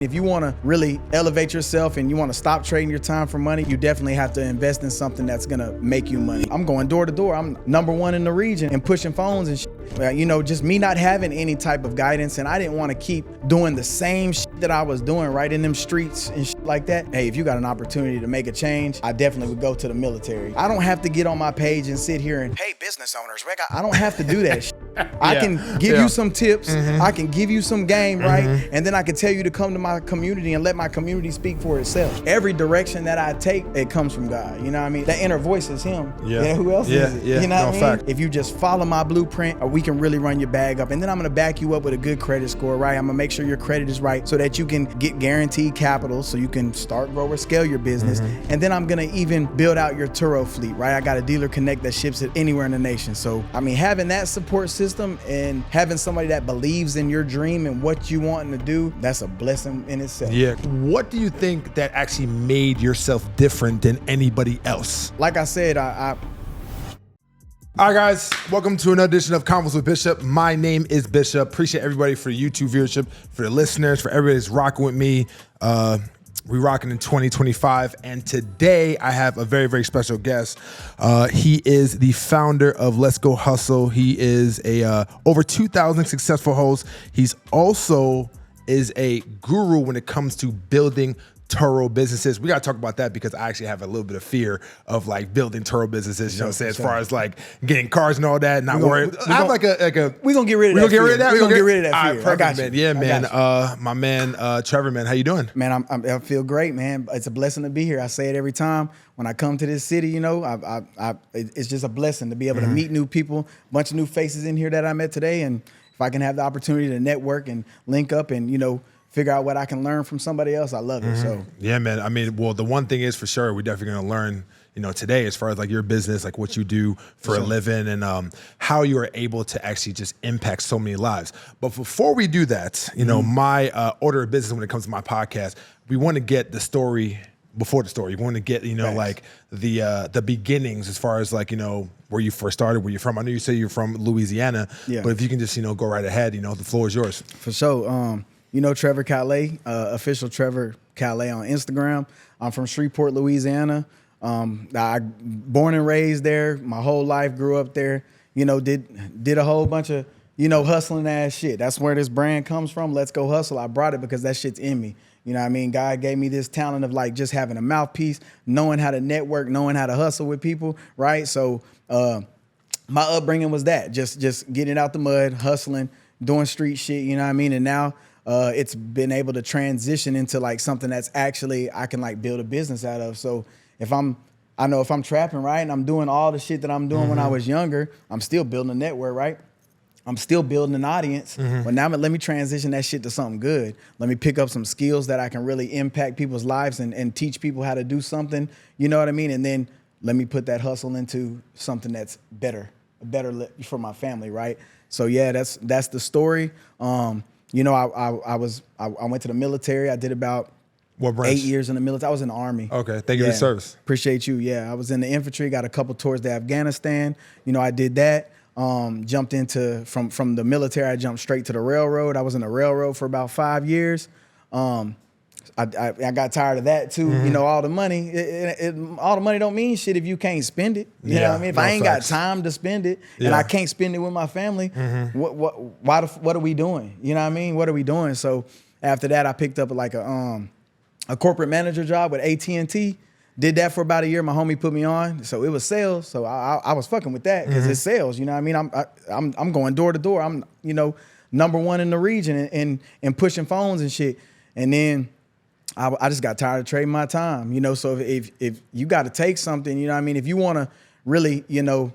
If you want to really elevate yourself and you want to stop trading your time for money, you definitely have to invest in something that's going to make you money. I'm going door to door. I'm #1 in the region and pushing phones and shit. You know, just me not having any type of guidance, and I didn't want to keep doing the same shit that I was doing right in them streets and shit like that. Hey, if you got an opportunity to make a change, I definitely would go to the military. I don't have to get on my page and sit here and, hey, business owners, I don't have to do that shit. I can give you some tips. I can give you some game, right? And then I can tell you to come to my community and let my community speak for itself. Every direction that I take, it comes from God. You know what I mean? That inner voice is him. Yeah, who else is it? You know what I mean? Fact. If you just follow my blueprint, we can really run your bag up. And then I'm gonna back you up with a good credit score, right? I'm gonna make sure your credit is right so that you can get guaranteed capital so you can start, grow, or scale your business. And then I'm gonna even build out your Turo fleet, right? I got a dealer connect that ships it anywhere in the nation. So, I mean, having that support system and having somebody that believes in your dream and what you want to do, that's a blessing in itself. Yeah. What do you think that actually made yourself different than anybody else? Like I said, All right, guys, welcome to another edition of Convos with Bishop. My name is Bishop. Appreciate everybody for the YouTube viewership, for the listeners, for everybody that's rocking with me. We rocking in 2025, and today I have a very, very special guest. He is the founder of Let's Go Hustle. He is a over 2,000 successful host. He's also is a guru when it comes to building Turo businesses. We got to talk about that because I actually have a little bit of fear of like building Turo businesses, you know what I'm saying? As far as like getting cars and all that, not worried. I have like a we're going to get rid of that. We're going to get rid of that fear. All right, perfect, man. Yeah, man. My man, Trevor, man, how you doing? Man, I feel great, man. It's a blessing to be here. I say it every time when I come to this city, you know, it's just a blessing to be able to meet new people, a bunch of new faces in here that I met today. And if I can have the opportunity to network and link up and, you know, figure out what I can learn from somebody else, I love it. So yeah, man. I mean, well, the one thing is for sure, we're definitely gonna learn, you know, today as far as like your business, like what you do for a living and how you are able to actually just impact so many lives. But before we do that, you know, my order of business when it comes to my podcast, we want to get the story before the story. We want to get, you know, like the beginnings as far as like, you know, where you first started, where you're from. I know you say you're from Louisiana, but if you can just, you know, go right ahead, you know, the floor is yours. For sure. You know, Trevor Calais, official Trevor Calais on Instagram. I'm from Shreveport, Louisiana. I born and raised there. My whole life grew up there. You know, did a whole bunch of, you know, hustling ass shit. That's where this brand comes from. Let's Go Hustle. I brought it because that shit's in me. You know what I mean? God gave me this talent of like just having a mouthpiece, knowing how to network, knowing how to hustle with people, right? So my upbringing was that, just getting out the mud, hustling, doing street shit, you know what I mean? And now it's been able to transition into like something that's actually I can like build a business out of. So I know if I'm trapping, right, and I'm doing all the shit that I'm doing when I was younger, I'm still building a network, right? I'm still building an audience, but now let me transition that shit to something good. Let me pick up some skills that I can really impact people's lives and teach people how to do something, you know what I mean? And then let me put that hustle into something that's better for my family, right? So yeah, that's the story. You know, I went to the military. I did about what branch? 8 years in the military. I was in the Army. Okay, thank you for the service. Appreciate you. Yeah, I was in the infantry. Got a couple tours to Afghanistan. You know, I did that. Jumped into from the military. I jumped straight to the railroad. I was in the railroad for about 5 years. I got tired of that too. You know, all the money. All the money don't mean shit if you can't spend it. You know what I mean? If I ain't got time to spend it and I can't spend it with my family, what are we doing? You know what I mean? What are we doing? So after that, I picked up like a corporate manager job with AT&T. Did that for about a year. My homie put me on. So it was sales. So I was fucking with that because it's sales. You know what I mean? I'm going door to door. I'm, you know, #1 in the region and pushing phones and shit. And then I just got tired of trading my time, you know. So if you got to take something, you know what I mean? If you want to really, you know,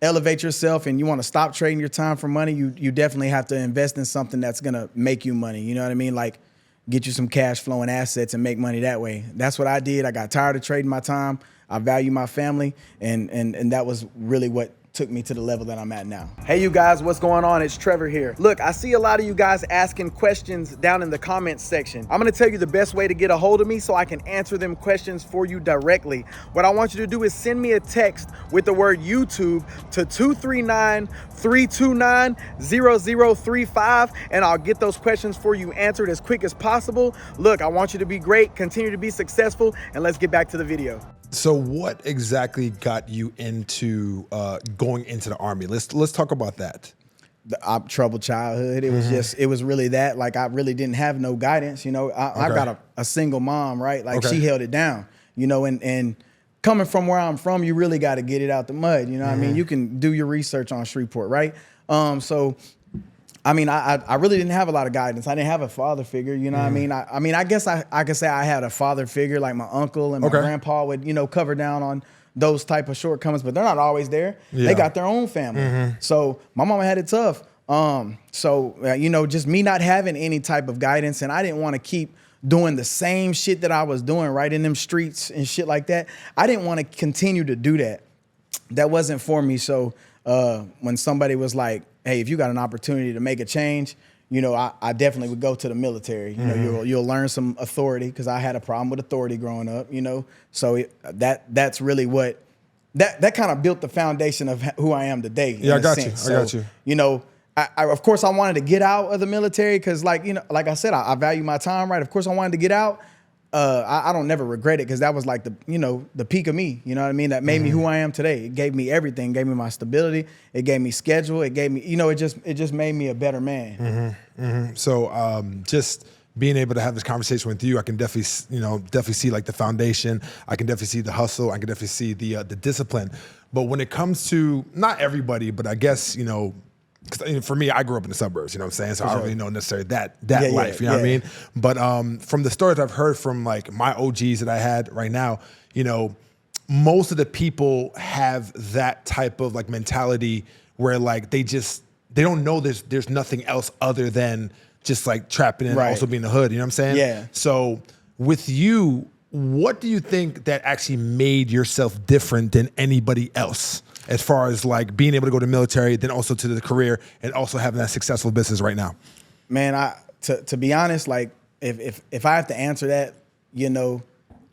elevate yourself and you want to stop trading your time for money, you definitely have to invest in something that's going to make you money. You know what I mean? Like get you some cash flowing assets and make money that way. That's what I did. I got tired of trading my time. I value my family. And that was really what took me to the level that I'm at now. Hey, you guys, what's going on? It's Trevor here. Look, I see a lot of you guys asking questions down in the comments section. I'm gonna tell you the best way to get a hold of me so I can answer them questions for you directly. What I want you to do is send me a text with the word YouTube to 239-329-0035, and I'll get those questions for you answered as quick as possible. Look, I want you to be great, continue to be successful, and let's get back to the video. So what exactly got you into going into the Army? Let's talk about that. The troubled childhood. It was it was really that. Like, I really didn't have no guidance. You know, I got a single mom, right? Like, she held it down, you know, and coming from where I'm from, you really got to get it out the mud. You know what I mean? You can do your research on Shreveport, right? So, I mean, I really didn't have a lot of guidance. I didn't have a father figure, you know what I mean? I mean, I guess I could say I had a father figure, like my uncle and my grandpa would, you know, cover down on those type of shortcomings, but they're not always there. They got their own family. So my mama had it tough. You know, just me not having any type of guidance, and I didn't want to keep doing the same shit that I was doing right in them streets and shit like that. I didn't want to continue to do that. That wasn't for me. So when somebody was like, hey, if you got an opportunity to make a change, you know, I definitely would go to the military. You know, you'll learn some authority, because I had a problem with authority growing up, you know. So that's really what, that kind of built the foundation of who I am today. Yeah, I got you. I got you. You know, I of course I wanted to get out of the military, because, like, you know, like I said, I value my time, right? Of course I wanted to get out. I don't never regret it, because that was like the, you know, the peak of me, you know what I mean? That made me who I am today. It gave me everything. It gave me my stability. It gave me schedule. It gave me, you know, it just made me a better man. So just being able to have this conversation with you, I can definitely, you know, see like the foundation. I can definitely see the hustle. I can definitely see the discipline. But when it comes to, not everybody, but I guess, you know, because for me, I grew up in the suburbs, you know what I'm saying? So I don't really know necessarily that life, you know what I mean? But from the stories I've heard from, like, my OGs that I had right now, you know, most of the people have that type of, like, mentality where, like, they don't know there's nothing else other than just, like, trapping and also being the hood, you know what I'm saying? Yeah. So with you, what do you think that actually made yourself different than anybody else, as far as, like, being able to go to the military, then also to the career, and also having that successful business right now? Man, to be honest, like, if I have to answer that, you know,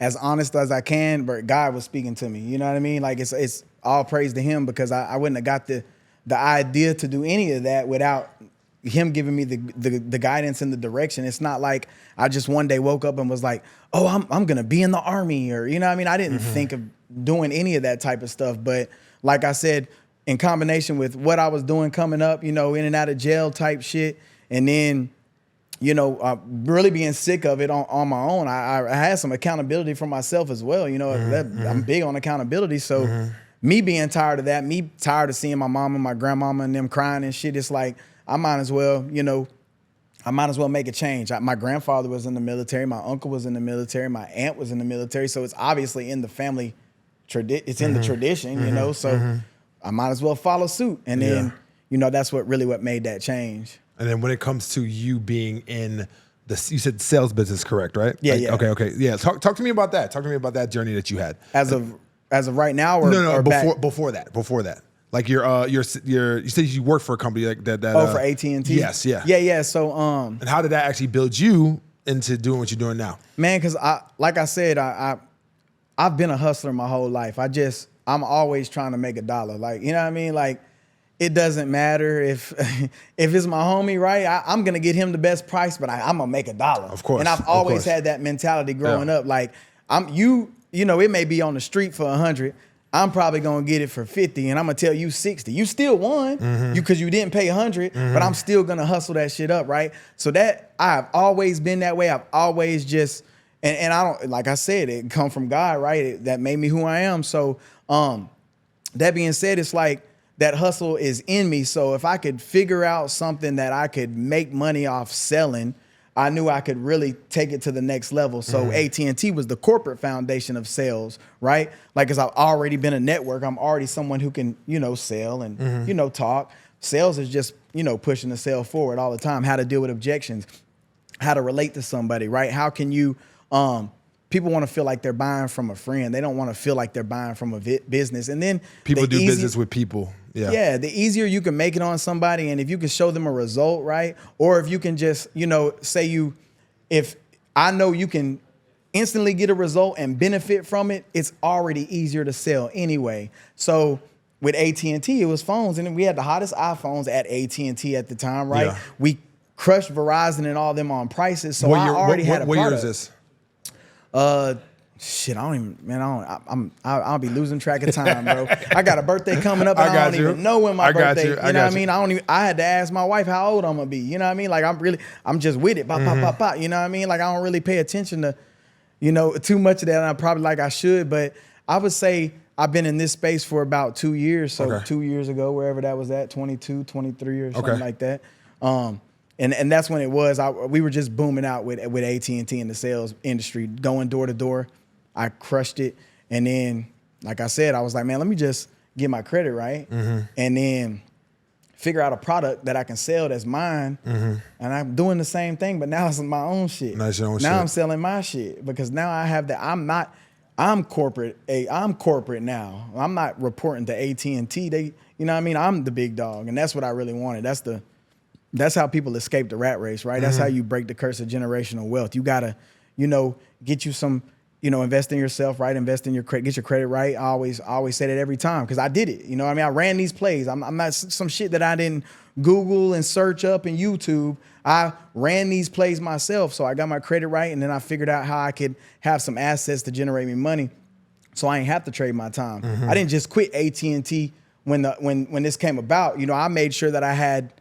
as honest as I can, but God was speaking to me, you know what I mean? Like, it's all praise to him, because I wouldn't have got the idea to do any of that without him giving me the guidance and the direction. It's not like I just one day woke up and was like, oh, I'm gonna be in the Army, or, you know what I mean? I didn't think of doing any of that type of stuff. But like I said, in combination with what I was doing coming up, you know, in and out of jail type shit, and then, you know, really being sick of it on my own, I had some accountability for myself as well. You know, I'm big on accountability. So me being tired of that, me tired of seeing my mama, my grandmama, and them crying and shit, it's like, I might as well, you know, make a change. My grandfather was in the military. My uncle was in the military. My aunt was in the military. So it's obviously in the family. It's in the tradition, you know. So I might as well follow suit. And then, you know, that's what made that change. And then when it comes to you being in you said sales business, correct? Right? Yeah. Like, yeah. Okay. Yeah. Talk to me about that. Talk to me about that journey that you had. As of right now, or no, or before that. Like you said you worked for a company like that. For AT&T. Yes, yeah. Yeah. So and how did that actually build you into doing what you're doing now? Man, because like I said, I've been a hustler my whole life. I'm always trying to make a dollar. Like, you know what I mean? Like, it doesn't matter if it's my homie, right? I'm gonna get him the best price, but I'm gonna make a dollar. Of course. And I've always had that mentality growing up. Like, you know, it may be on the street for 100. I'm probably gonna get it for 50, and I'm gonna tell you 60. You still won, because you didn't pay 100, but I'm still gonna hustle that shit up, right? So that I've always been that way. I've always just, and I don't, like I said, it come from God, right? That made me who I am. So that being said, it's like that hustle is in me. So if I could figure out something that I could make money off selling, I knew I could really take it to the next level. So AT&T was the corporate foundation of sales, right? Like, because I've already been a network, I'm already someone who can, you know, sell and, you know, talk. Sales is just, you know, pushing the sale forward all the time, how to deal with objections, how to relate to somebody, right? How can you, people want to feel like they're buying from a friend. They don't want to feel like they're buying from a business. And then people do business with people. Yeah, the easier you can make it on somebody, and if you can show them a result, right? Or if you can just, if I know you can instantly get a result and benefit from it, it's already easier to sell anyway. So with AT&T, it was phones, and we had the hottest iPhones at AT&T at the time, right? Yeah. We crushed Verizon and all them on prices, so I already had a product. What year is this? Shit, I don't even, man, I'll be losing track of time, bro. I got a birthday coming up, and I don't even know when my birthday, you know what I mean? I had to ask my wife how old I'm gonna be, you know what I mean? Like, I'm just with it, pop, you know what I mean? Like, I don't really pay attention to, too much of that, and I probably like I should, but I would say I've been in this space for about 2 years, so 2 years ago, wherever that was at, 22, 23 or something like that. And that's when it was, we were just booming out with AT&T in the sales industry, going door to door. I crushed it. And then, like I said, I was like, man, let me just get my credit right. And then figure out a product that I can sell that's mine. And I'm doing the same thing, but now it's my own shit. Now I'm selling my shit because now I have that. I'm corporate. I'm corporate now. I'm not reporting to AT&T. They, you know what I mean? I'm the big dog. And that's what I really wanted. That's how people escape the rat race, right? That's how you break the curse of generational wealth. You gotta, get you some, invest in yourself, right? Invest in your credit, get your credit right. I always say that every time because I did it. You know what I mean? I ran these plays. I'm not some shit that I didn't Google and search up in YouTube. I ran these plays myself. So I got my credit right, and then I figured out how I could have some assets to generate me money so I ain't have to trade my time. I didn't just quit AT&T when this came about. I made sure that I had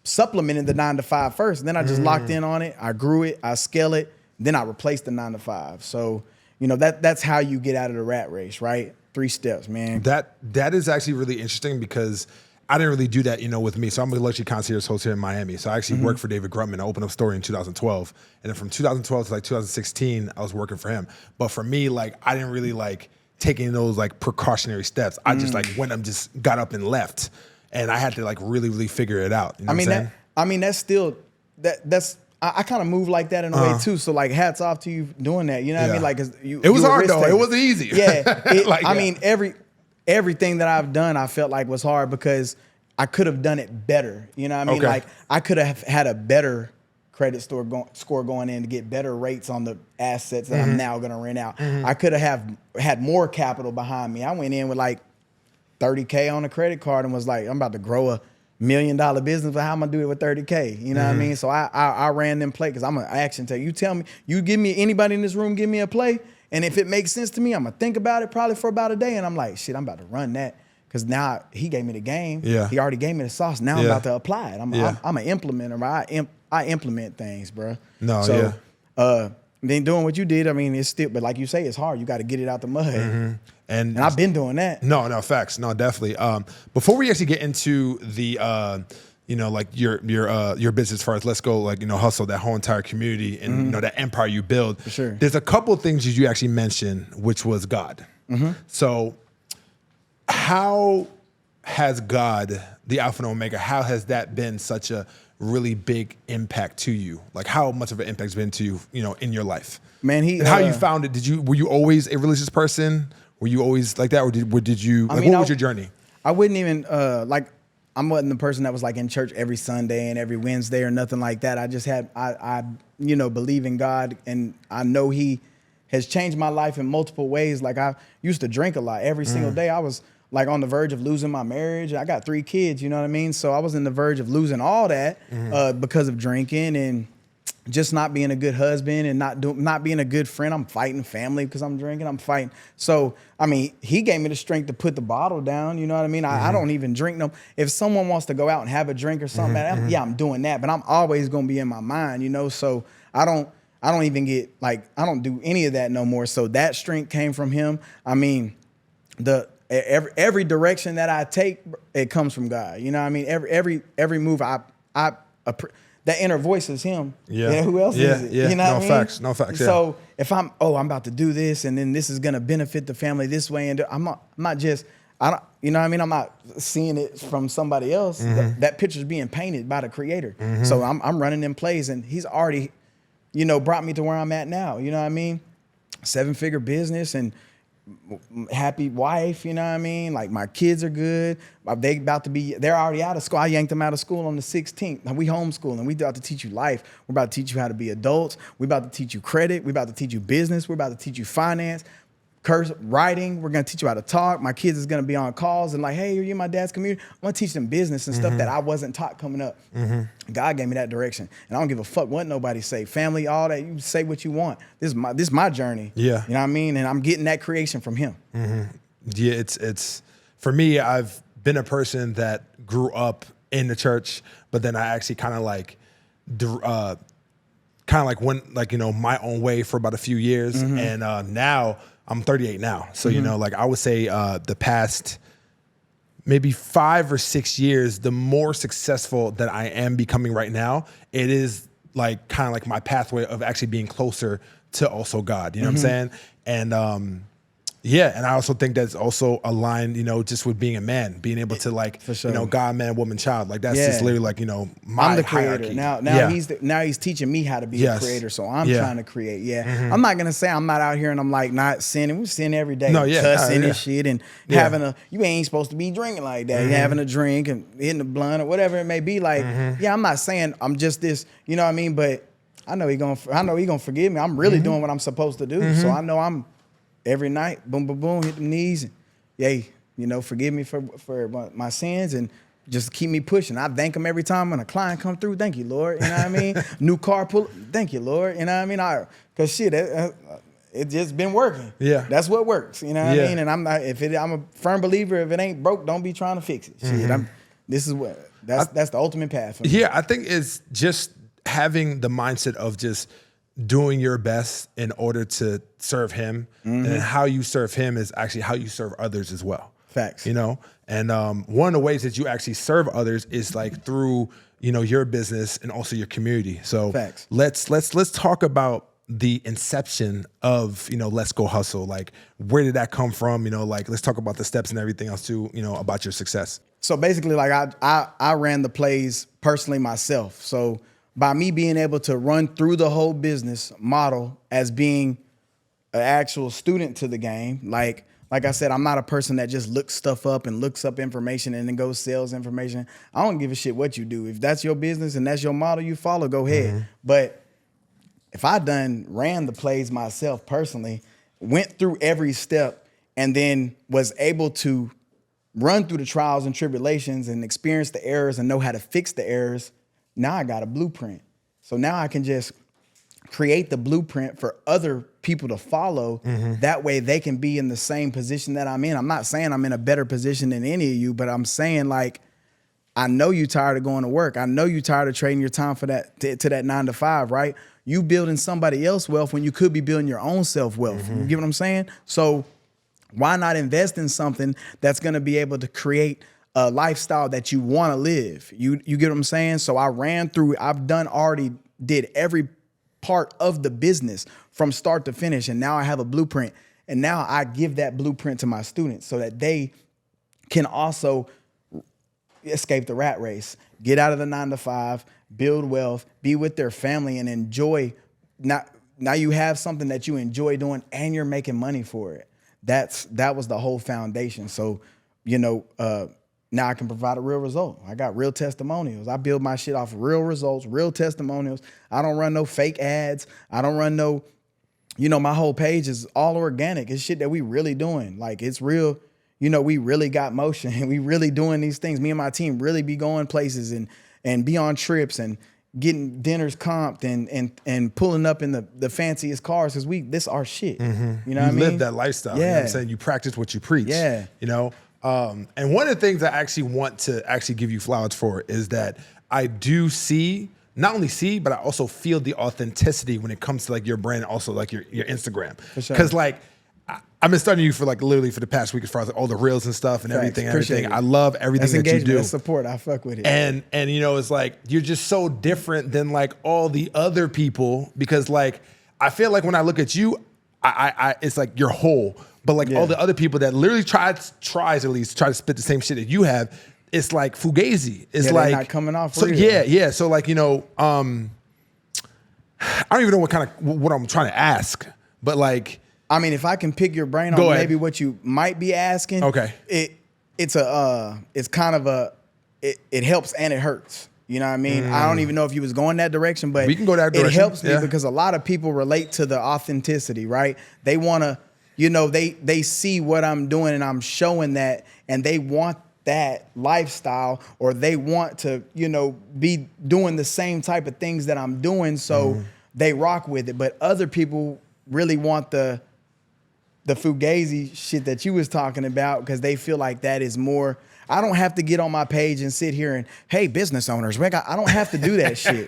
supplemented the 9 to 5 first. And then I just locked in on it. I grew it. I scale it. Then I replaced the 9 to 5. So, that's how you get out of the rat race, right? 3 steps, man. That is actually really interesting because I didn't really do that, with me. So I'm a luxury concierge host here in Miami. So I actually worked for David Grutman. I opened up a store in 2012. And then from 2012 to 2016, I was working for him. But for me, I didn't really taking those precautionary steps. I just went and just got up and left. And I had to really, really figure it out. You know what I'm saying? That's still that's I kind of move like that in a way too. So hats off to you doing that. You know what I mean? It was hard though. It wasn't easy. Yeah. I mean, everything that I've done, I felt like was hard because I could have done it better. You know what I mean? Okay. I could have had a better credit score going in to get better rates on the assets that I'm now going to rent out. I could have had more capital behind me. I went in with $30K on a credit card and was like, I'm about to grow a $1 million business, but how am I do it with 30K? You know what I mean? So I ran them play because I'm an action taker. You tell me, anybody in this room give me a play, and if it makes sense to me, I'm gonna think about it probably for about a day, and I'm like, shit, I'm about to run that because now he gave me the game. Yeah. He already gave me the sauce. Now I'm about to apply it. I'm an implementer. Right? I implement things, bro. Then doing what you did, I mean, it's still, but like you say, it's hard. You got to get it out the mud. And I've been doing that. No, facts. No, definitely. Before we actually get into the, your business as far as let's go, hustle that whole entire community and, that empire you build. For sure. There's a couple of things you actually mentioned, which was God. So how has God, the Alpha and Omega, how has that been such a really big impact to you? How much of an impact's been to you, in your life? Man, and how you found it? Were you always a religious person? Were you always like that, or did you? What was your journey? I wouldn't even I wasn't the person that was in church every Sunday and every Wednesday or nothing like that. I just had I believe in God, and I know He has changed my life in multiple ways. I used to drink a lot every single day. I was on the verge of losing my marriage. I got 3 kids, you know what I mean? So I was in the verge of losing all that because of drinking and just not being a good husband and not being a good friend. I'm fighting family because I'm drinking. I'm fighting. So, I mean, He gave me the strength to put the bottle down. You know what I mean? I don't even drink no. If someone wants to go out and have a drink or something, I'm doing that. But I'm always going to be in my mind, So I don't even get I don't do any of that no more. So that strength came from Him. I mean, every direction that I take, it comes from God. You know what I mean? Every move that inner voice is Him. Yeah. Who else is it? Yeah. You know what I mean? No facts. So if I'm about to do this, and then this is gonna benefit the family this way, and I'm not just, I don't, you know what I mean? I'm not seeing it from somebody else. That picture's being painted by the Creator. So I'm running them plays, and He's already, brought me to where I'm at now. You know what I mean? 7-figure business and happy wife, you know what I mean? Like my kids are good. They're already out of school. I yanked them out of school on the 16th. We homeschooling. We about to teach you life. We're about to teach you how to be adults. We're about to teach you credit. We're about to teach you business. We're about to teach you finance, writing. We're going to teach you how to talk. My kids is going to be on calls and like, hey, you're in my dad's community. I'm going to teach them business and stuff that I wasn't taught coming up. God gave me that direction. And I don't give a fuck what nobody say. Family, all that, you say what you want. This is my journey. Yeah. You know what I mean? And I'm getting that creation from him. Yeah, it's for me, I've been a person that grew up in the church, but then I actually kind of went like, my own way for about a few years. And now I'm 38 now. So, like I would say the past maybe 5 or 6 years, the more successful that I am becoming right now, it is like kind of like my pathway of actually being closer to also God. You know what I'm saying? And yeah, and I also think that's also aligned, just with being a man, being able to like, For sure. God, man, woman, child. Like that's just literally like, my I'm the creator. hierarchy. Now he's teaching me how to be a creator. So I'm trying to create. Yeah. I'm not gonna say I'm not out here and I'm like not sinning. We sin every day. No, yeah. Cussing and shit and you ain't supposed to be drinking like that. You're having a drink and hitting the blunt or whatever it may be. Like, I'm not saying I'm just this, you know what I mean? But I know he gonna forgive me. I'm really doing what I'm supposed to do. So I know I'm every night, boom, boom, boom, hit them knees and yay, forgive me for my sins and just keep me pushing. I thank him every time when a client come through. Thank you, Lord. You know what I mean? New car pull. Thank you, Lord. You know what I mean? Cause shit, it just been working. Yeah. That's what works. You know what I mean? And I'm a firm believer. If it ain't broke, don't be trying to fix it. Shit, that's the ultimate path for me. Yeah, I think it's just having the mindset of just doing your best in order to serve him, and then how you serve him is actually how you serve others as well. Facts. And one of the ways that you actually serve others is like through your business and also your community. So Facts. let's talk about the inception of Let's Go Hustle. Like, where did that come from? Like, let's talk about the steps and everything else too. About your success. So basically, like I ran the plays personally myself. So by me being able to run through the whole business model as being an actual student to the game, like I said, I'm not a person that just looks stuff up and looks up information and then goes sells information. I don't give a shit what you do. If that's your business and that's your model you follow, go ahead. But if I ran the plays myself personally, went through every step, and then was able to run through the trials and tribulations and experience the errors and know how to fix the errors, now I got a blueprint. So now I can just create the blueprint for other people to follow. That way they can be in the same position that I'm in. I'm not saying I'm in a better position than any of you, but I'm saying like, I know you tired of going to work. I know you tired of trading your time for that to that 9 to 5, right? You building somebody else's wealth when you could be building your own self-wealth. You get what I'm saying? So why not invest in something that's going to be able to create a lifestyle that you want to live? You get what I'm saying? So already did every part of the business from start to finish. And now I have a blueprint. And now I give that blueprint to my students so that they can also escape the rat race, get out of the 9 to 5, build wealth, be with their family and enjoy. Now you have something that you enjoy doing and you're making money for it. That was the whole foundation. So, now I can provide a real result. I got real testimonials. I build my shit off of real results, real testimonials. I don't run no fake ads. I don't run no, my whole page is all organic. It's shit that we really doing. Like, it's real. We really got motion. We really doing these things. Me and my team really be going places and be on trips and getting dinners comped and pulling up in the fanciest cars because this our shit. You know what I mean? You live that lifestyle. Yeah. You know what I'm saying? You practice what you preach. Yeah. And one of the things I actually want to actually give you flowers for is that I do not only see, but I also feel the authenticity when it comes to like your brand, also like your Instagram. For sure. Because like I've been studying you for like literally for the past week as far as like, all the reels and stuff and Thanks. everything. I love everything that you do. That's support. I fuck with it. And it's like you're just so different than like all the other people because like I feel like when I look at you, I it's like you're whole. But like all the other people that literally tries at least try to spit the same shit that you have, it's like fugazi. It's like not coming off. So real. yeah. So like I don't even know what I'm trying to ask, but like I mean, if I can pick your brain Go on ahead. maybe what you might be asking. Okay. It's kind of it helps and it hurts. You know what I mean? I don't even know if you was going that direction, but We can go that it direction. helps me Yeah. because a lot of people relate to the authenticity, right? They want to, you know, they see what I'm doing and I'm showing that, and they want that lifestyle, or they want to, you know, be doing the same type of things that I'm doing. So they rock with it. But other people really want the fugazi shit that you was talking about, because they feel like that is more. I don't have to get on my page and sit here and, hey, business owners, Rick, I don't have to do that shit.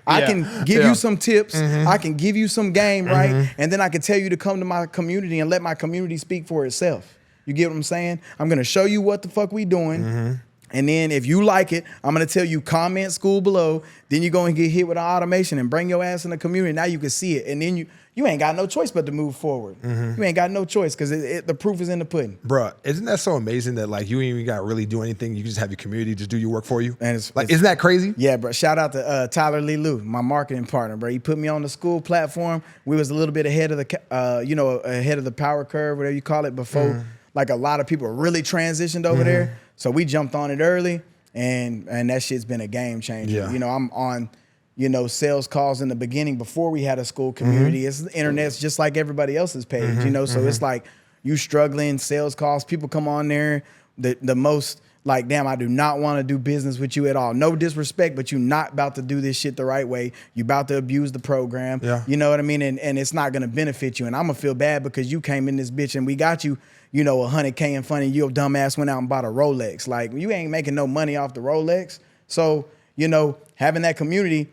I can give you some tips. I can give you some game, right? And then I can tell you to come to my community and let my community speak for itself. You get what I'm saying? I'm going to show you what the fuck we doing. And then if you like it, I'm going to tell you comment Skool below. Then you're going to get hit with an automation and bring your ass in the community. Now you can see it. And then you ain't got no choice but to move forward. You ain't got no choice, because the proof is in the pudding. Bruh, isn't that so amazing that like you ain't even got to really do anything? You can just have your community just do your work for you. And isn't that crazy? Yeah, bro. Shout out to Tyler Lee Lou, my marketing partner, bro. He put me on the Skool platform. We was a little bit ahead of the, ahead of the power curve, whatever you call it, before like a lot of people really transitioned over there. So we jumped on it early, and that shit's been a game changer. Yeah. You know, I'm on, sales calls in the beginning before we had a Skool community. It's the internet's just like everybody else's page, so it's like you struggling, sales calls, people come on there, the most like, damn, I do not want to do business with you at all. No disrespect, but you're not about to do this shit the right way. You're about to abuse the program. Yeah. You know what I mean? And it's not going to benefit you. And I'm going to feel bad because you came in this bitch and we got you, $100K in front of you, dumbass went out and bought a Rolex. Like, you ain't making no money off the Rolex. So, having that community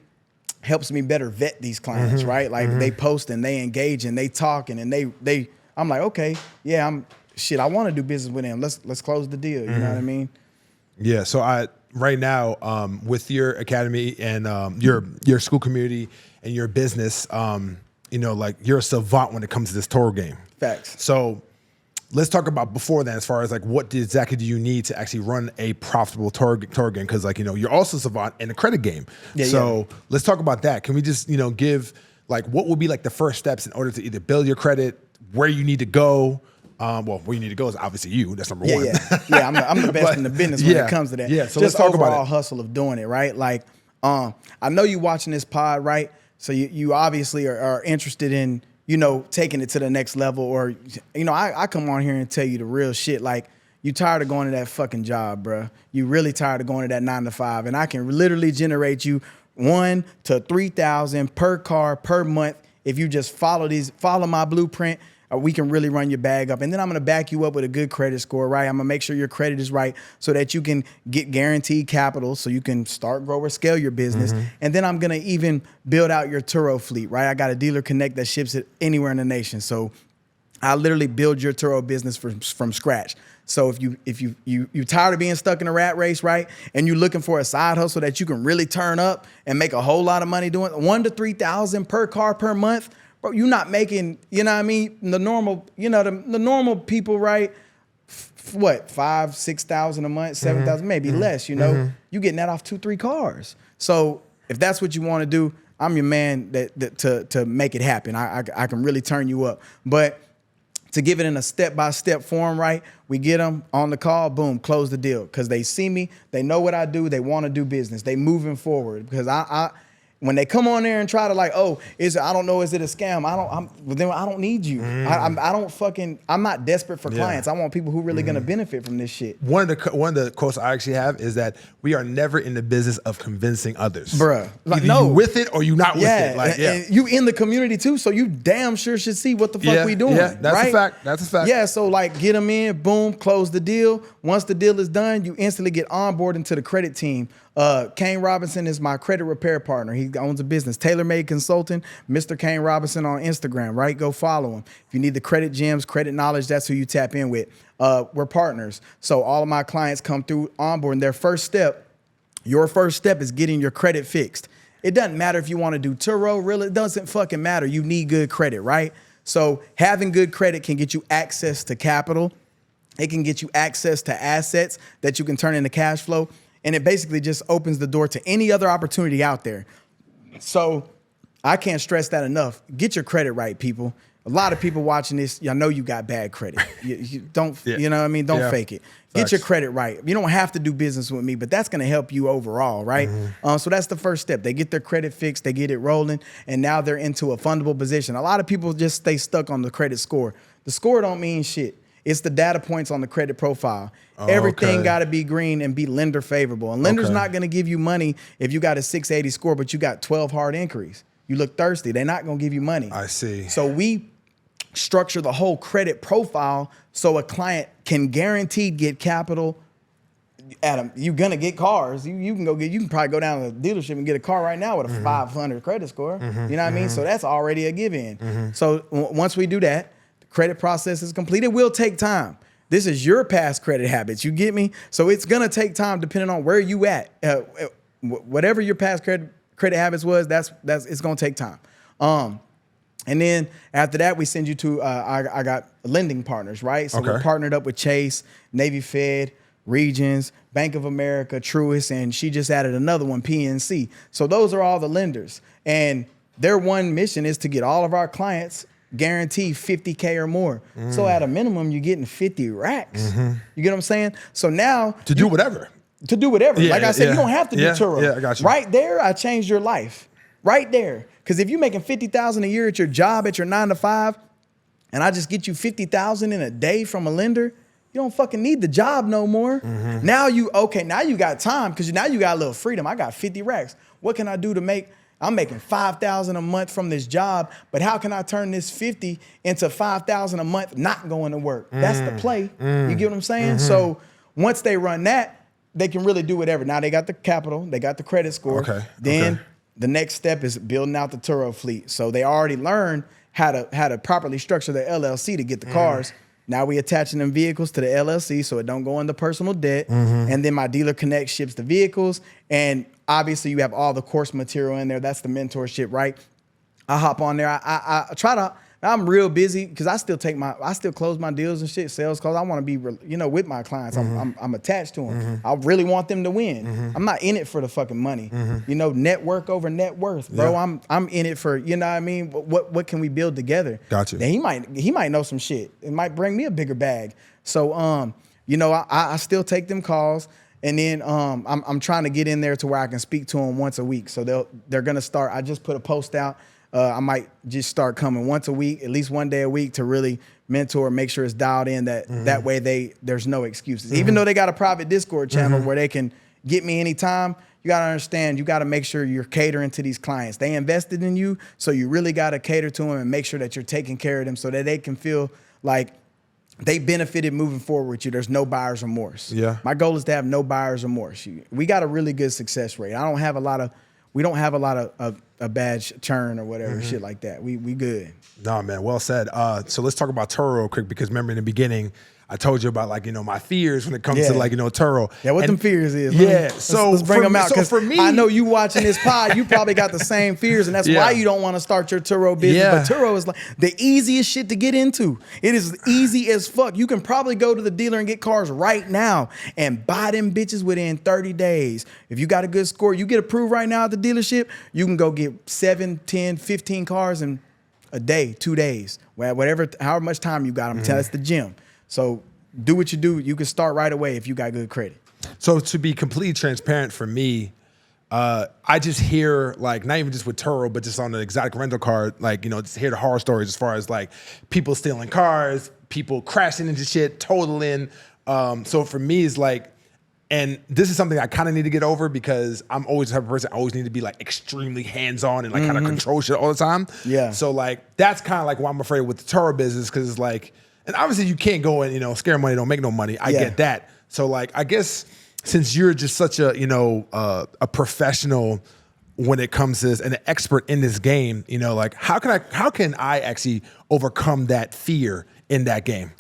helps me better vet these clients, right? Like they post and they engage and they talking and they I'm like, okay, yeah, I want to do business with them. Let's close the deal. You know what I mean? Yeah. So right now, with your academy and your Skool community and your business, like you're a savant when it comes to this Toro game. Facts. So let's talk about before then, as far as like what exactly do you need to actually run a profitable Toro game? Because you're also savant in the credit game. Yeah, so let's talk about that. Can we just give like what would be like the first steps in order to either build your credit, where you need to go? Where you need to go is obviously you. That's number one. Yeah. I'm the best in the business when it comes to that. Yeah. So just let's talk about overall it. hustle of doing it, right? Like, I know you watching this pod, right? So you obviously are interested in, taking it to the next level, or, I come on here and tell you the real shit. Like, you tired of going to that fucking job, bro. You really tired of going to that 9 to 5, and I can literally generate you $1,000 to $3,000 per car per month if you just follow my blueprint. We can really run your bag up. And then I'm going to back you up with a good credit score, right? I'm going to make sure your credit is right so that you can get guaranteed capital so you can start, grow, or scale your business. And then I'm going to even build out your Turo fleet, right? I got a dealer connect that ships it anywhere in the nation. So I literally build your Turo business from scratch. So if you tired of being stuck in a rat race, right? And you're looking for a side hustle that you can really turn up and make a whole lot of money doing, $1,000 to $3,000 per car per month. Bro, you're not making, the normal, the normal people, right? What, 5,000, 6,000 a month, 7,000, maybe less, You getting that off 2-3 cars. So if that's what you want to do, I'm your man to make it happen. I can really turn you up. But to give it in a step-by-step form, right? We get them on the call, boom, close the deal. Because they see me, they know what I do, they want to do business. They moving forward. Because when they come on there and try to like, is it a scam? I don't need you. I'm not desperate for clients. I want people who really gonna benefit from this shit. One of the quotes I actually have is that we are never in the business of convincing others. Bruh. Like, either no. you with it or you not with it. Like, and you in the community too, so you damn sure should see what the fuck we doing. Yeah, that's right? a fact. That's a fact. Yeah, so like get them in, boom, close the deal. Once the deal is done, you instantly get onboarded into the credit team. Kane Robinson is my credit repair partner. He owns a business, Tailor-Made Consulting, Mr. Kane Robinson on Instagram, right? Go follow him. If you need the credit gems, credit knowledge, that's who you tap in with. We're partners. So all of my clients come through onboarding. Your first step is getting your credit fixed. It doesn't matter if you want to do Turo, really, it doesn't fucking matter. You need good credit, right? So having good credit can get you access to capital. It can get you access to assets that you can turn into cash flow. And it basically just opens the door to any other opportunity out there. So I can't stress that enough. Get your credit right, people. A lot of people watching this, I know you got bad credit. You don't, Yeah. you know what I mean? Don't Yeah. fake it. Facts. Get your credit right. You don't have to do business with me, but that's going to help you overall, right? So that's the first step. They get their credit fixed, they get it rolling, and now they're into a fundable position. A lot of people just stay stuck on the credit score. The score don't mean shit. It's the data points on the credit profile. Everything okay. got to be green and be lender favorable. And lender's Okay. not going to give you money if you got a 680 score, but you got 12 hard inquiries. You look thirsty. They're not going to give you money. I see. So we structure the whole credit profile so a client can guaranteed get capital. You're gonna get cars. You can probably go down to the dealership and get a car right now with a 500 credit score. You know what I mean? So that's already a give-in. So once we do that, the credit process is complete. It will take time. This is your past credit habits. You get me? So it's gonna take time depending on where you at. Whatever your past credit habits was, that's it's gonna take time. And then after that, we send you to, I got lending partners, right? So we're partnered up with Chase, Navy Fed, Regions, Bank of America, Truist, and she just added another one, PNC. So those are all the lenders. And their one mission is to get all of our clients guaranteed 50K or more. So at a minimum, you're getting 50 racks. You get what I'm saying? So now To do whatever. To do whatever. Yeah, like I said, yeah. you don't have to do Yeah, Turo. yeah, I got you. Right there, I changed your life. Right there. Because if you're making $50,000 a year at your job, at your 9 to 5, and I just get you $50,000 in a day from a lender, you don't fucking need the job no more. Now you got time because now you got a little freedom. I got 50 racks. What can I do to make? I'm making $5,000 a month from this job, but how can I turn this 50 into $5,000 a month not going to work? That's the play. You get what I'm saying? So once they run that, they can really do whatever. Now they got the capital, they got the credit score. Then the next step is building out the Turo fleet. So they already learned how to properly structure their LLC to get the cars. Now we attaching them vehicles to the LLC so it don't go into personal debt. And then my dealer connect ships the vehicles. And obviously you have all the course material in there. That's the mentorship, right? I hop on there. I try to, I'm real busy because I still close my deals and shit, sales calls. I want to be, with my clients. I'm attached to them. I really want them to win. I'm not in it for the fucking money. Network over net worth, bro. Yeah. I'm in it for, you know what I mean? What can we build together? Gotcha. Then he might know some shit. It might bring me a bigger bag. So, I still take them calls. And then I'm trying to get in there to where I can speak to them once a week. So they're gonna start. I just put a post out. I might just start coming once a week, at least one day a week, to really mentor, make sure it's dialed in. That way there's no excuses. Even though they got a private Discord channel where they can get me anytime, you gotta understand, you gotta make sure you're catering to these clients. They invested in you, so you really gotta cater to them and make sure that you're taking care of them so that they can feel like they benefited moving forward with you. There's no buyer's remorse. Yeah. My goal is to have no buyer's remorse. We got a really good success rate. We don't have a lot of a bad churn or whatever, shit like that. We good. No, man, well said. So let's talk about Turo real quick, because remember in the beginning, I told you about my fears when it comes to Turo. Yeah, what them fears is. Let's bring them out. Because for me, I know you watching this pod, you probably got the same fears, and that's why you don't want to start your Turo business. But Turo is like the easiest shit to get into. It is easy as fuck. You can probably go to the dealer and get cars right now and buy them bitches within 30 days. If you got a good score, you get approved right now at the dealership, you can go get 7, 10, 15 cars in a day, 2 days, however much time you got. I'm telling you, it's the gym. So do what you do. You can start right away if you got good credit. So to be completely transparent for me, I just hear not even just with Turo, but just on the exotic rental car, just hear the horror stories as far as people stealing cars, people crashing into shit, totaling. So for me, it's and this is something I kind of need to get over, because I'm always the type of person, I always need to be extremely hands-on and kind of control shit all the time. Yeah. So that's kind of why I'm afraid with the Turo business, because it's and obviously you can't go and scare money, don't make no money. I get that. So I guess since you're just such a a professional when it comes to this and an expert in this game, how can I actually overcome that fear in that game?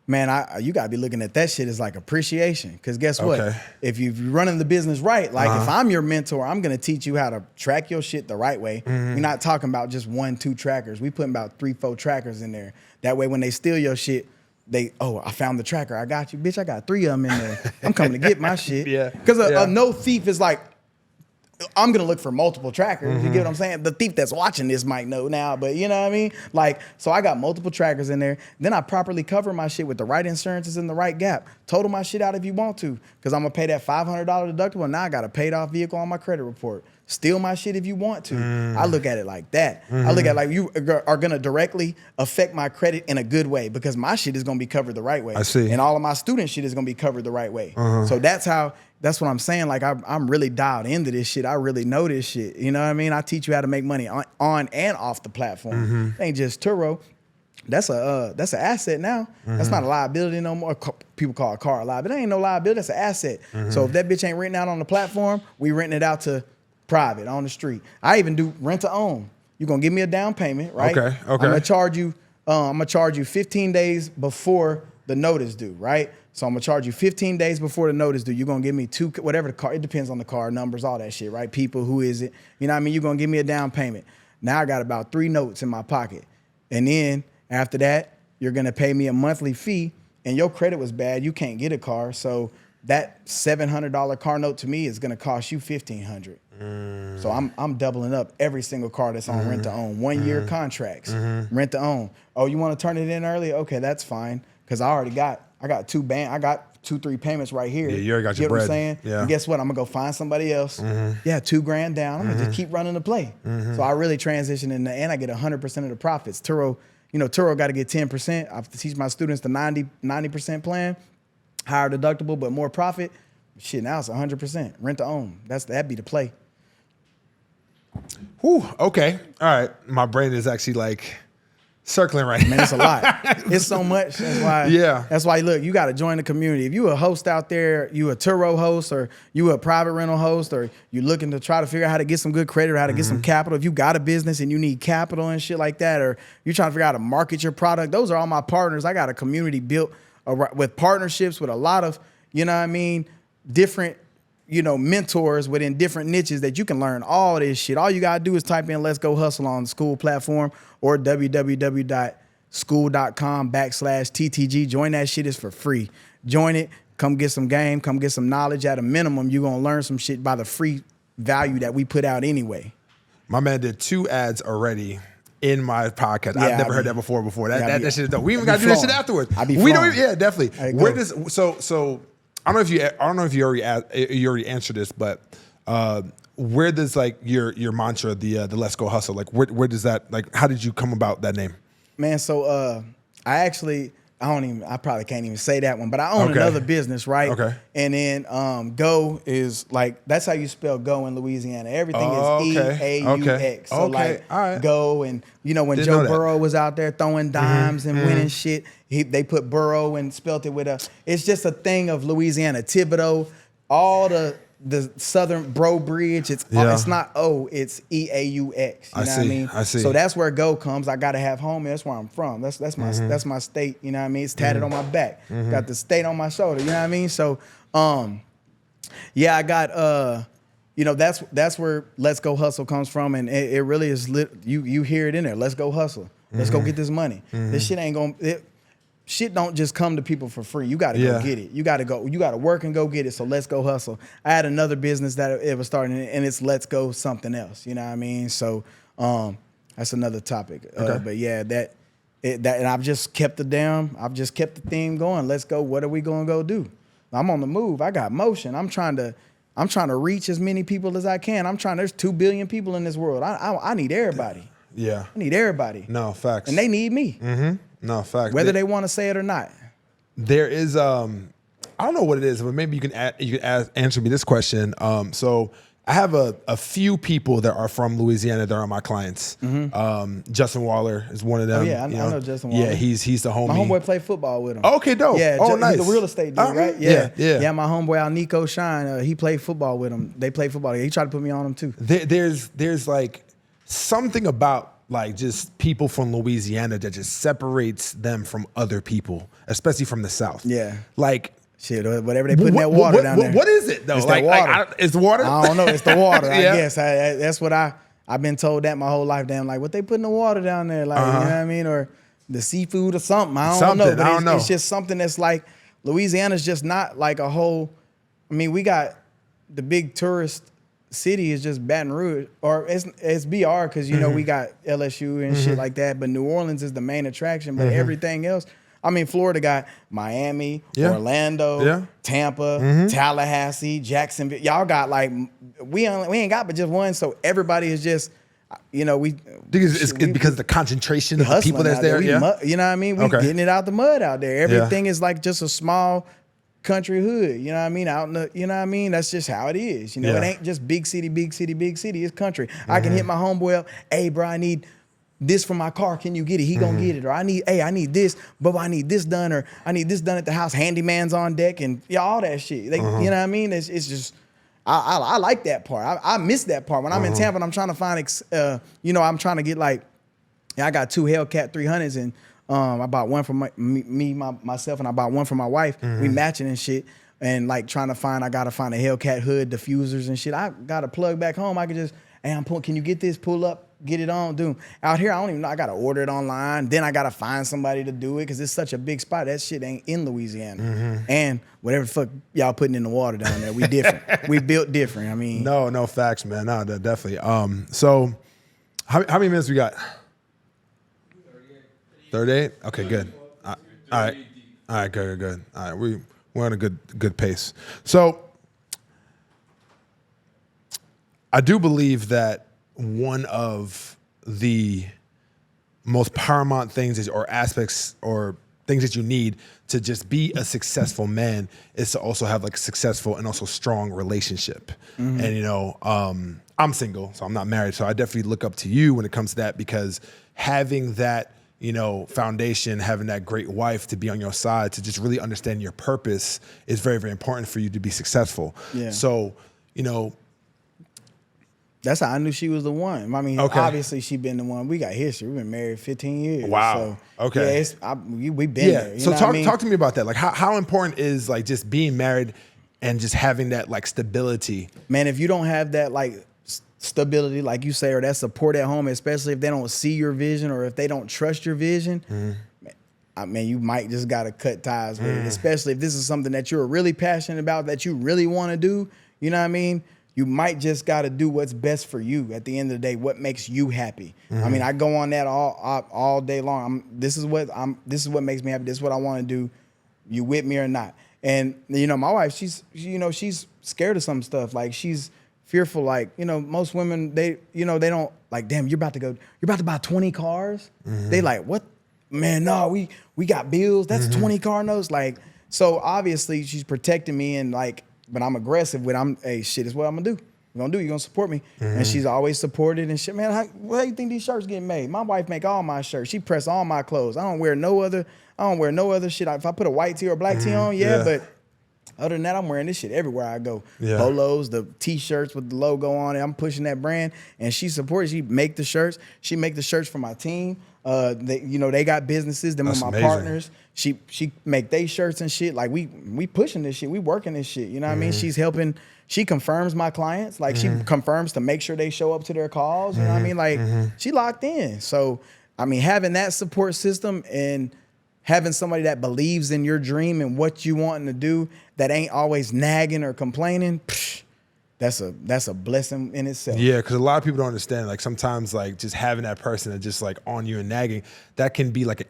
Man, you gotta be looking at that shit as appreciation. Because guess what? If you're running the business right, if I'm your mentor, I'm gonna teach you how to track your shit the right way. We're not talking about just 1, 2 trackers. We putting about 3, 4 trackers in there. That way, when they steal your shit, I found the tracker. I got you, bitch. I got 3 of them in there. I'm coming to get my shit. Because a no thief is I'm gonna look for multiple trackers. You get what I'm saying? The thief that's watching this might know now, but you know what I mean? Like, so I got multiple trackers in there. Then I properly cover my shit with the right insurances in the right gap. Total my shit out if you want to, because I'm gonna pay that $500 deductible. And now I got a paid off vehicle on my credit report. Steal my shit if you want to. I look at it like that. I look at it like you are gonna directly affect my credit in a good way, because my shit is gonna be covered the right way. I see. And all of my student shit is gonna be covered the right way. So that's what I'm saying. Like, I'm really dialed into this shit. I really know this shit. You know what I mean? I teach you how to make money on and off the platform. It ain't just Turo. That's an asset now. That's not a liability no more. People call a car a liability. It ain't no liability. That's an asset. So if that bitch ain't renting out on the platform, we renting it out to private on the street. I even do rent to own. You're gonna give me a down payment, right? Okay. I'm gonna charge you 15 days before the notice due, right? So I'm gonna charge you 15 days before the notice due. You're gonna give me whatever the car, it depends on the car numbers, all that shit, right? People, who is it? You know what I mean? You're gonna give me a down payment. Now I got about 3 notes in my pocket. And then after that, you're gonna pay me a monthly fee, and your credit was bad. You can't get a car. So that $700 car note to me is gonna cost you $1,500. So I'm doubling up every single car that's on rent to own. 1 year contracts, rent to own. Oh, you want to turn it in early? Okay, that's fine. Cause I got 2-3 payments right here. Yeah, you already got your Get bread. what I'm saying? Yeah. And guess what? I'm gonna go find somebody else. Yeah, $2,000 down. I'm gonna just keep running the play. So I really transition in, and I get 100% of the profits. Turo got to get 10%. I teach my students the 90% plan, higher deductible but more profit. Shit, now it's 100% rent to own. That'd be the play. Whew, okay. All right. My brain is actually like circling right now. Man, it's a lot. It's so much. That's why, look, you got to join the community. If you a host out there, you a Turo host, or you a private rental host, or you looking to try to figure out how to get some good credit or how to get some capital. If you got a business and you need capital and shit like that, or you trying to figure out how to market your product, those are all my partners. I got a community built with partnerships with a lot of, you know what I mean, different, mentors within different niches that you can learn all this shit. All you got to do is type in Let's Go Hustle on the Skool platform or www.skool.com/TTG. Join that shit. Is for free. Join it. Come get some game. Come get some knowledge. At a minimum, you're going to learn some shit by the free value that we put out anyway. My man did 2 ads already in my podcast. I've never heard that before. That shit is dope. We even got to do that shit afterwards. Yeah, definitely. Where does so I don't know if you already answered this, but where does like your mantra, the Let's Go Hustle, like where does that, like, how did you come about that name? Man, so I probably can't even say that one, but I own another business, right? Okay. And then Go is like, that's how you spell Go in Louisiana. Everything is E-A-U-X. So like Go, and when Joe Burrow was out there throwing dimes and winning shit, they put Burrow and spelt it with it's just a thing of Louisiana. Thibodeau, all the Southern Bro Bridge, it's not O, it's E-A-U-X. You know what I mean? I see. So that's where Go comes. I gotta have home. That's where I'm from. That's my state. You know what I mean? It's tatted on my back. Got the state on my shoulder. You know what I mean? So, I got that's where Let's Go Hustle comes from, and it really is lit. You hear it in there. Let's go hustle. Let's go get this money. This shit ain't gonna. Shit don't just come to people for free. You got to go get it. You got to work and go get it. So let's go hustle. I had another business that it was starting, and it's Let's Go something else. You know what I mean? So that's another topic. But yeah, and I've just kept the theme going. Let's go. What are we going to go do? I'm on the move. I got motion. I'm trying to reach as many people as I can. There's 2 billion people in this world. I need everybody. Yeah. I need everybody. No, facts. And they need me. No, fact. Whether they want to say it or not. There is, I don't know what it is, but maybe you can answer me this question. So I have a few people that are from Louisiana that are my clients. Justin Waller is one of them. Oh, yeah, I know Justin Waller. Yeah, he's the homie. My homeboy played football with him. Okay, dope. Yeah, nice. He's the real estate dude, right? Yeah. Yeah, my homeboy Nico Shine, he played football with him. They played football. He tried to put me on him too. There's like something about like just people from Louisiana that just separates them from other people, especially from the South. Yeah. Like, shit, whatever they put in that water down there. What is it though? It's like water. It's water? I don't know. It's the water, I guess. That's what I've been told that my whole life. Damn, like what they put in the water down there, like, you know what I mean? Or the seafood or something. I don't know. But it's just something that's like, Louisiana's just not like a whole, I mean, we got the big tourist city is just Baton Rouge, or it's BR because you know we got LSU and shit like that. But New Orleans is the main attraction. But everything else, I mean, Florida got Miami, Orlando, Tampa, Tallahassee, Jacksonville. Y'all got like we ain't got but just one. So everybody is just, you know, we. It's because of the concentration of the people that's there. You know what I mean? We getting it out the mud out there. Everything is like just a small country hood. You know what I mean? Out in the, you know what I mean? That's just how it is. You know, it ain't just big city, big city, big city. It's country. I can hit my homeboy up. Hey, bro, I need this for my car. Can you get it? He gonna get it. Or I need this, but I need this done, or I need this done at the house. Handyman's on deck, and all that shit. Like, you know what I mean? It's just. I like that part. I miss that part. When I'm in Tampa and I'm trying to find, you know, I'm trying to get like, I got 2 Hellcat 300s and I bought one for myself and I bought one for my wife. We matching and shit. And like trying to find, I got to find a Hellcat hood, diffusers and shit. I got a plug back home. I could just, hey, can you get this? Pull up, get it on, dude. Out here, I don't even know. I got to order it online. Then I got to find somebody to do it because it's such a big spot. That shit ain't in Louisiana. And whatever the fuck y'all putting in the water down there, we different. We built different. I mean. No facts, man. No, definitely. So how many minutes we got? 38? Okay, good. All right, good. All right, we're on a good pace. So I do believe that one of the most paramount things or aspects or things that you need to just be a successful man is to also have like a successful and also strong relationship. And you know, I'm single, so I'm not married. So I definitely look up to you when it comes to that, because having that, you know, foundation, having that great wife to be on your side, to just really understand your purpose is very, very important for you to be successful. So, you know, that's how I knew she was the one. I mean, obviously she been the one. We got history. We've been married 15 years. Wow. So, yeah, we've been there. So talk to me about that. Like how important is like just being married and just having that like stability? Man, if you don't have that like stability, like you say, or that support at home, especially if they don't see your vision or if they don't trust your vision, I mean, you might just got to cut ties with it, especially if this is something that you're really passionate about, that you really want to do. You know what I mean? You might just got to do what's best for you at the end of the day, what makes you happy. I mean, I go on that all day long. This is what makes me happy. This is what I want to do. You with me or not? And you know, my wife, she's scared of some stuff. Like she's fearful. Like, you know, most women, they don't like, damn, you're about to buy 20 cars. They like, what? Man, no, we got bills. That's 20 car notes. Like, so obviously she's protecting me and like, but I'm aggressive with, hey, shit, is what I'm gonna do. You're gonna support me. And she's always supported and shit. Man, how do you think these shirts getting made? My wife make all my shirts. She press all my clothes. I don't wear no other shit. If I put a white tee or a black tee on, but other than that, I'm wearing this shit everywhere I go. Polos, the t-shirts with the logo on it. I'm pushing that brand, and she supports. She make the shirts. She make the shirts for my team. They got businesses. Them are my partners. She make they shirts and shit. Like we pushing this shit. We working this shit. You know what I mean? She's helping. She confirms my clients. Like she confirms to make sure they show up to their calls. You know what I mean? Like she locked in. So I mean, having that support system and having somebody that believes in your dream and what you wanting to do, that ain't always nagging or complaining, that's a blessing in itself. Yeah, because a lot of people don't understand. Like sometimes, like just having that person that just like on you and nagging, that can be like an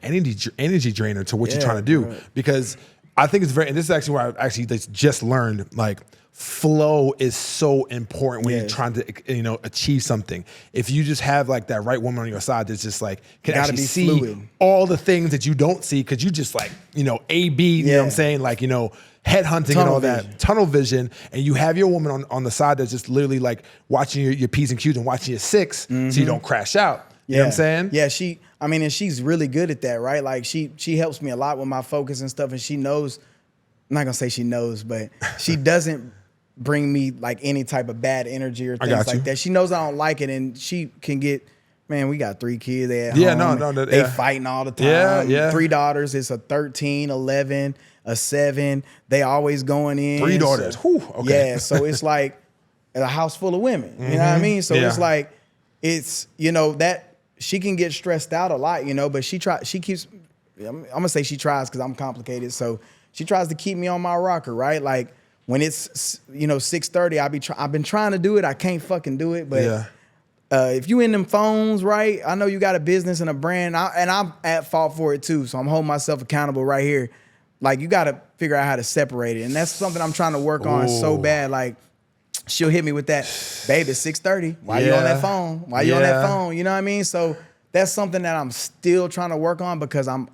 energy drainer to what you're trying to do. Right. Because I think it's and this is actually where I actually just learned, like flow is so important when you're trying to, achieve something. If you just have like that right woman on your side that's just like can actually see fluid. All the things that you don't see, because you just like, A/B, you know what I'm saying? Like, headhunting and all that, tunnel vision, and you have your woman on the side that's just literally like watching your P's and Q's and watching your six so you don't crash out. You know what I'm saying? Yeah, and she's really good at that, right? Like she helps me a lot with my focus and stuff, and she knows, I'm not gonna say she knows, but she doesn't bring me like any type of bad energy or things like that. She knows I don't like it, and she can get, man, we got 3 kids at home. They fighting all the time. 3 daughters. It's a 13, 11, a 7. They always going in. 3 daughters. So, yeah, so it's like a house full of women. You know what I mean? So it's like, it's, that she can get stressed out a lot, but she keeps, I'm gonna say she tries because I'm complicated. So she tries to keep me on my rocker, right? Like when it's 6:30, I've been trying to do it. I can't fucking do it, but. Yeah. If you in them phones, right? I know you got a business and a brand, and I'm at fault for it too. So I'm holding myself accountable right here. Like you got to figure out how to separate it, and that's something I'm trying to work on so bad. Like she'll hit me with that, babe. It's 6:30. Why you on that phone? Why you on that phone? You know what I mean? So that's something that I'm still trying to work on because I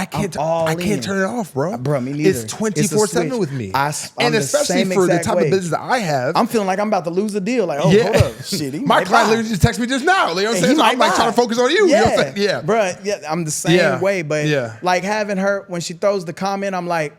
can't turn it off, bro. Bro, me neither. It's 24/7 with me, and especially for the type of business that I have. I'm feeling like I'm about to lose a deal. Like, hold up, shit. My client literally just texted me just now. You know what I'm saying? So I'm like trying to focus on you. Yeah, you know what I'm saying? bro. Yeah, I'm the same way. But like having her when she throws the comment, I'm like,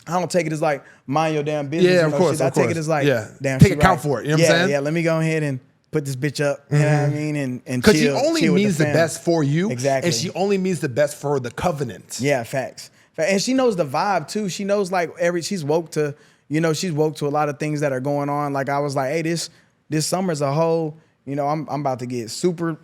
I don't take it as like mind your damn business. Yeah, of course. I take it as like, damn, take account for it. You know what I'm saying? Yeah, let me go ahead and put this bitch up, you know what I mean? And because she only means the best for you. Exactly. And she only means the best for the covenant. Yeah, facts. And she knows the vibe too. She knows like she's woke to a lot of things that are going on. Like I was like, hey, this summer's a whole, I'm about to get super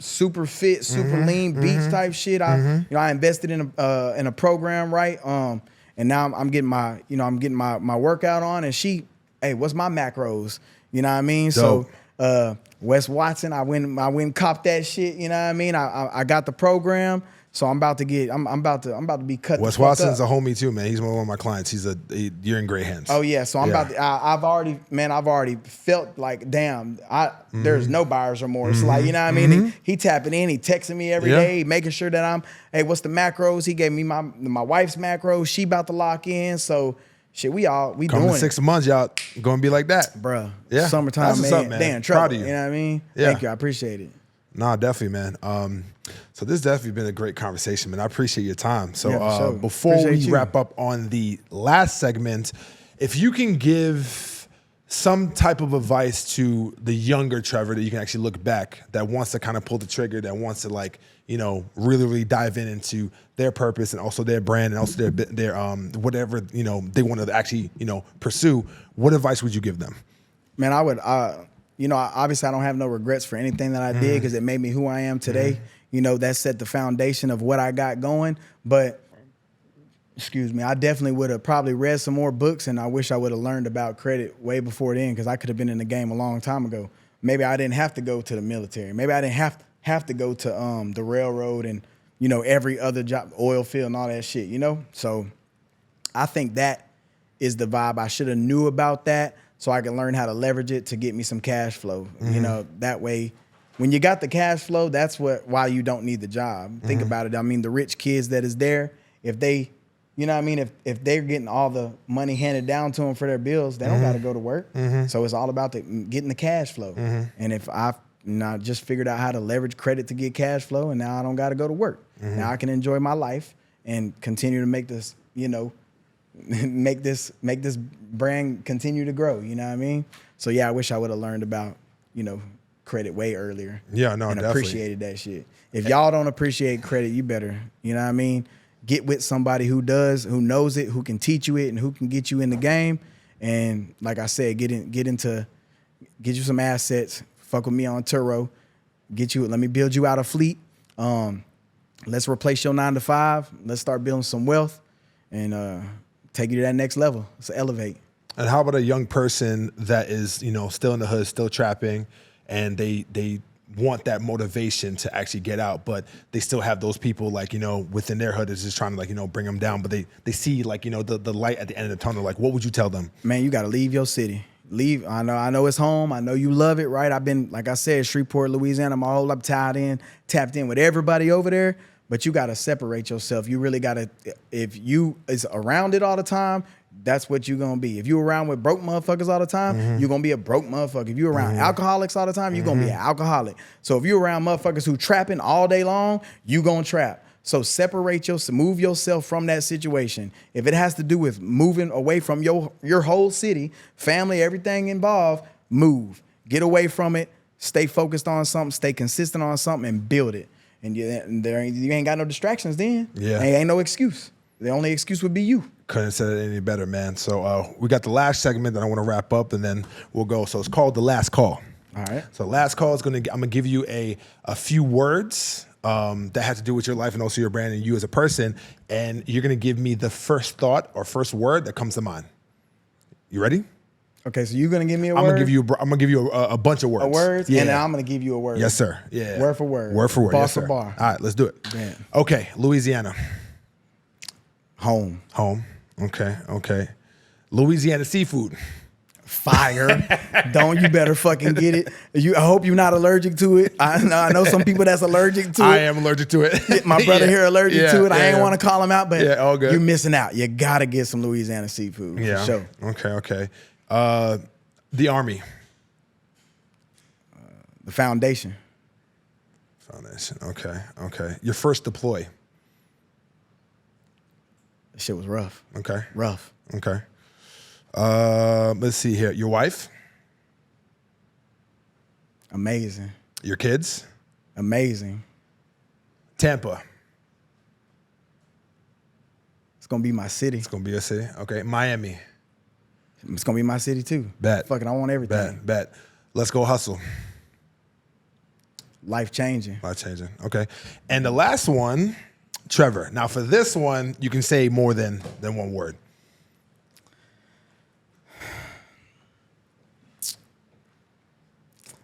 fit, super lean beach type shit. I invested in a program, right? And now I'm getting my workout on, and hey, what's my macros? You know what I mean? Dope. So Wes Watson, I went and copped that shit. You know what I mean? I got the program, so I'm about to be cut. Wes Watson's a homie too, man. He's one of my clients. You're in great hands. Oh yeah, so I'm about to. I've already felt like damn. There's no buyer's remorse. Like you know what I mean? He tapping in. He texting me every day, making sure that hey, what's the macros? He gave me my wife's macros. She about to lock in. So. Shit, we Coming doing 6 months, y'all gonna be like that, bruh. Yeah, summertime, man. Damn, trouble. Proud of you. You know what I mean? Yeah. Thank you. I appreciate it. Nah, definitely, man. So this definitely been a great conversation, man. I appreciate your time. So sure. Before appreciate we wrap up on the last segment, if you can give some type of advice to the younger Trevor that you can actually look back, that wants to kind of pull the trigger, that wants to really dive into their purpose and also their brand and also their whatever they want to actually pursue, what advice would you give them? Man, I would obviously I don't have no regrets for anything that I did because it made me who I am today. That set the foundation of what I got going. But excuse me, I definitely would have probably read some more books, and I wish I would have learned about credit way before then because I could have been in the game a long time ago. Maybe I didn't have to go to the military. Maybe I didn't have to go to the railroad and every other job, oil field and all that shit. So I think that is the vibe. I should have knew about that so I can learn how to leverage it to get me some cash flow. That way, when you got the cash flow, that's why you don't need the job. Think about it. I mean, the rich kids that is there, if they, if they're getting all the money handed down to them for their bills, they don't got to go to work. So it's all about getting the cash flow. And if I just figured out how to leverage credit to get cash flow, and now I don't got to go to work. Now I can enjoy my life and continue to make this, make this brand continue to grow. You know what I mean? So yeah, I wish I would have learned about, credit way earlier. Yeah, no, and definitely. Appreciated that shit. If y'all don't appreciate credit, you better, you know what I mean? Get with somebody who does, who knows it, who can teach you it, and who can get you in the game. And like I said, get you some assets. Fuck with me on Turo. Let me build you out a fleet. Let's replace your 9 to 5. Let's start building some wealth and take you to that next level. Let's elevate. And how about a young person that is, still in the hood, still trapping, and they want that motivation to actually get out, but they still have those people within their hood is just trying to bring them down, but they see the light at the end of the tunnel. Like, what would you tell them? Man, you got to leave your city. Leave. I know it's home. I know you love it, right? I've been, like I said, Shreveport, Louisiana, my whole life tapped in with everybody over there. But you got to separate yourself. You really got to, if you is around it all the time, that's what you're going to be. If you're around with broke motherfuckers all the time, you're going to be a broke motherfucker. If you're around alcoholics all the time, you're going to be an alcoholic. So if you're around motherfuckers who trapping all day long, you going to trap. So move yourself from that situation. If it has to do with moving away from your whole city, family, everything involved, move. Get away from it. Stay focused on something. Stay consistent on something and build it. And you ain't got no distractions then. Yeah. Ain't no excuse. The only excuse would be you. Couldn't have said it any better, man. So we got the last segment that I want to wrap up, and then we'll go. So it's called The Last Call. All right. So last call is I'm gonna give you a few words that have to do with your life and also your brand and you as a person, and you're gonna give me the first thought or first word that comes to mind. You ready? Okay, so you're gonna give me a I'm word. gonna give you a bunch of words. Words, Yeah. and then I'm gonna give you a word. Yes, sir. Yeah. Word for word. Word for word. Bar Yes, for sir. bar. All right, let's do it. Yeah. Okay, Louisiana. Home. Home. Okay. Louisiana seafood. Fire. Don't you better fucking get it. I hope you're not allergic to it. I know some people that's allergic to it. I am allergic to it. My brother here allergic to it. I ain't yeah. want to call him out, but all good. you're missing out. You gotta get some Louisiana seafood. Yeah. For sure. Okay. The Army. The foundation. Foundation. Okay. Your first deploy. That shit was rough. Okay. Rough. Okay. Let's see here. Your wife. Amazing. Your kids. Amazing. Tampa. It's gonna be my city. It's gonna be a city. Okay. Miami. It's gonna be my city too. Bet. Fucking, I want everything. Bet. Let's go hustle. Life changing. Life changing. Okay. And the last one, Trevor. Now for this one, you can say more than one word.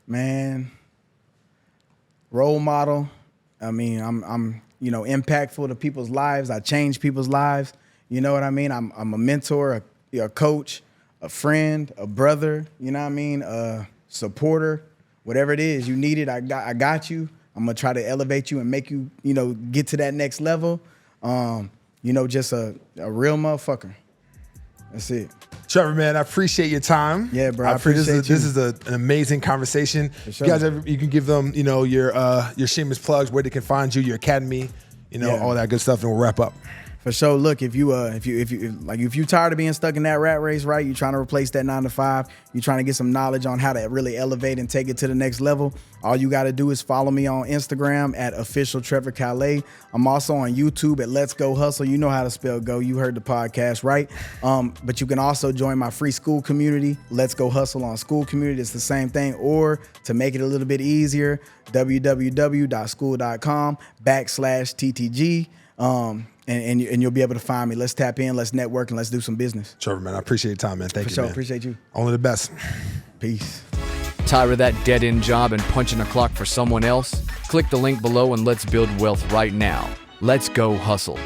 Man, role model. I mean, I'm impactful to people's lives. I change people's lives. You know what I mean? I'm a mentor, a coach, a friend, a brother. You know what I mean? A supporter. Whatever it is you need it, I got you. I'm gonna try to elevate you and make you, get to that next level. Just a real motherfucker. That's it. Trevor, man, I appreciate your time. Yeah, bro. I appreciate this is an amazing conversation. Sure. You guys, you can give them, your shameless plugs, where they can find you, your academy, all that good stuff, and we'll wrap up. For sure. Look, if you tired of being stuck in that rat race, right? You're trying to replace that 9 to 5. You're trying to get some knowledge on how to really elevate and take it to the next level. All you got to do is follow me on Instagram at official Trevor Calais. I'm also on YouTube at Let's Go Hustle. You know how to spell go. You heard the podcast, right? But you can also join my free Skool community. Let's Go Hustle on Skool community. It's the same thing. Or to make it a little bit easier, www.skool.com/TTG. And you'll be able to find me. Let's tap in, let's network, and let's do some business. Trevor, man, I appreciate your time, man. Thank you, For sure, man. appreciate you. Only the best. Peace. Tired of that dead-end job and punching a clock for someone else? Click the link below and let's build wealth right now. Let's go hustle.